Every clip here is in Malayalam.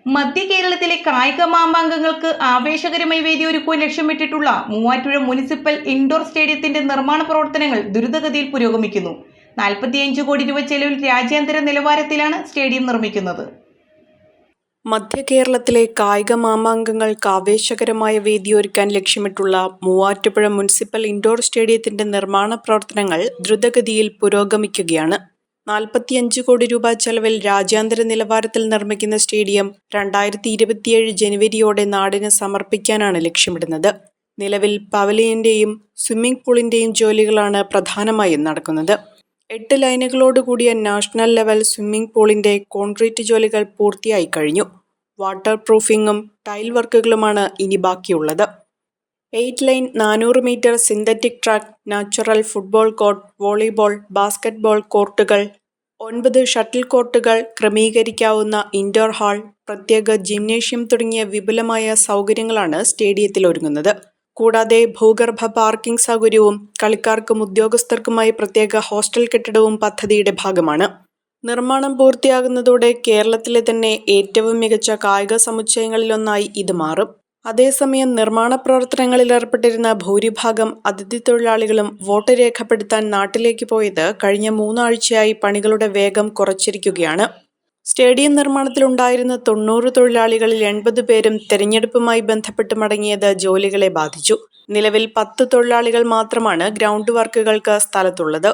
മധ്യ കേരളത്തിലെ കായിക മാമാങ്കങ്ങൾക്ക് ആവേശകരമായി വേദിയൊരുക്കുവാൻ ലക്ഷ്യമിട്ടിട്ടുള്ള മൂവാറ്റുപുഴ മുനിസിപ്പൽ ഇൻഡോർ സ്റ്റേഡിയത്തിന്റെ നിർമ്മാണ പ്രവർത്തനങ്ങൾ ദ്രുതഗതിയിൽ പുരോഗമിക്കുന്നു. 45 കോടി രൂപ ചെലവിൽ രാജ്യാന്തര നിലവാരത്തിലാണ് സ്റ്റേഡിയം നിർമ്മിക്കുന്നത്. മധ്യ കേരളത്തിലെ കായിക മാമാങ്കങ്ങൾക്ക് ആവേശകരമായ വേദിയൊരുക്കാൻ ലക്ഷ്യമിട്ടുള്ള മൂവാറ്റുപുഴ മുനിസിപ്പൽ ഇൻഡോർ സ്റ്റേഡിയത്തിന്റെ നിർമ്മാണ പ്രവർത്തനങ്ങൾ ദ്രുതഗതിയിൽ പുരോഗമിക്കുകയാണ്. 45 കോടി രൂപ ചെലവിൽ രാജ്യാന്തര നിലവാരത്തിൽ നിർമ്മിക്കുന്ന സ്റ്റേഡിയം 2027 ജനുവരിയോടെ നാടിന് സമർപ്പിക്കാനാണ് ലക്ഷ്യമിടുന്നത്. നിലവിൽ പവലിയന്റെയും സ്വിമ്മിംഗ് പൂളിന്റെയും ജോലികളാണ് പ്രധാനമായും നടക്കുന്നത്. 8 ലൈനുകളോടുകൂടിയ നാഷണൽ ലെവൽ സ്വിമ്മിംഗ് പൂളിന്റെ കോൺക്രീറ്റ് ജോലികൾ പൂർത്തിയായി കഴിഞ്ഞു. വാട്ടർ പ്രൂഫിംഗും ടൈൽ വർക്കുകളുമാണ് ഇനി ബാക്കിയുള്ളത്. 8 line 400 metre synthetic track, natural football court, volleyball, basketball കോർട്ടുകൾ, 9 ഷട്ടിൽ കോർട്ടുകൾ, ക്രമീകരിക്കാവുന്ന ഇൻഡോർ ഹാൾ, പ്രത്യേക ജിംനേഷ്യം തുടങ്ങിയ വിപുലമായ സൗകര്യങ്ങളാണ് സ്റ്റേഡിയത്തിൽ ഒരുങ്ങുന്നത്. കൂടാതെ ഭൂഗർഭ പാർക്കിംഗ് സൗകര്യവും കളിക്കാർക്കും ഉദ്യോഗസ്ഥർക്കുമായി പ്രത്യേക ഹോസ്റ്റൽ കെട്ടിടവും പദ്ധതിയുടെ ഭാഗമാണ്. നിർമ്മാണം പൂർത്തിയാകുന്നതോടെ കേരളത്തിലെ തന്നെ ഏറ്റവും മികച്ച കായിക സമുച്ചയങ്ങളിലൊന്നായി ഇത് മാറും. അതേസമയം നിർമ്മാണ പ്രവർത്തനങ്ങളിൽ ഏർപ്പെട്ടിരുന്ന ഭൂരിഭാഗം അതിഥി തൊഴിലാളികളും വോട്ട് രേഖപ്പെടുത്താൻ നാട്ടിലേക്ക് പോയത് കഴിഞ്ഞ 3 ആഴ്ചയായി പണികളുടെ വേഗം കുറച്ചിരിക്കുകയാണ്. സ്റ്റേഡിയം നിർമ്മാണത്തിലുണ്ടായിരുന്ന 90 തൊഴിലാളികളിൽ 80 പേരും തെരഞ്ഞെടുപ്പുമായി ബന്ധപ്പെട്ട് മടങ്ങിയത് ജോലികളെ ബാധിച്ചു. നിലവിൽ 10 തൊഴിലാളികൾ മാത്രമാണ് ഗ്രൗണ്ട് വർക്കുകൾക്ക് സ്ഥലത്തുള്ളത്.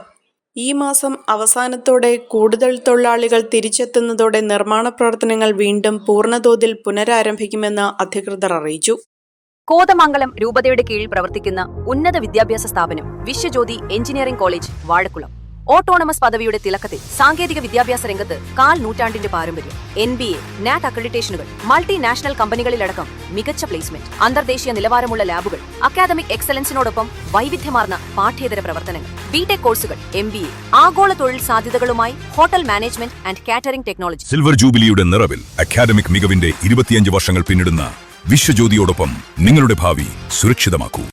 ഈ മാസം അവസാനത്തോടെ കൂടുതൽ തൊഴിലാളികൾ തിരിച്ചെത്തുന്നതോടെ നിർമ്മാണ പ്രവർത്തനങ്ങൾ വീണ്ടും പൂർണ്ണതോതിൽ പുനരാരംഭിക്കുമെന്ന് അധികൃതർ അറിയിച്ചു. കോതമംഗലം രൂപതയുടെ കീഴിൽ പ്രവർത്തിക്കുന്ന ഉന്നത വിദ്യാഭ്യാസ സ്ഥാപനം Viswajyothi engineering college Vazhakulam autonomous പദവിയുടെ തിളക്കത്തിൽ സാങ്കേതിക വിദ്യാഭ്യാസ രംഗത്ത് 1/4 നൂറ്റാണ്ടിന്റെ പാരമ്പര്യം, NBA, NAT അക്രഡിറ്റേഷനുകൾ, മൾട്ടിനാഷണൽ കമ്പനികളിലടക്കം മികച്ച പ്ലേസ്മെന്റ്, അന്തർദേശീയ നിലവാരമുള്ള ലാബുകൾ, അക്കാദമിക് എക്സലൻസിനോടൊപ്പം വൈവിധ്യമാർന്ന പാഠ്യേതര പ്രവർത്തനങ്ങൾ, ബിടെക് കോഴ്സുകൾ, MBA, ആഗോള തൊഴിൽ സാധ്യതകളുമായി hotel management and catering technology. Silver ജൂബിലിയുടെ നിറവിൽ അക്കാദമിക് മികവിന്റെ 25 വർഷങ്ങൾ പിന്നിടുന്ന വിശ്വജ്യോതിയോടൊപ്പം നിങ്ങളുടെ ഭാവി സുരക്ഷിതമാക്കൂ.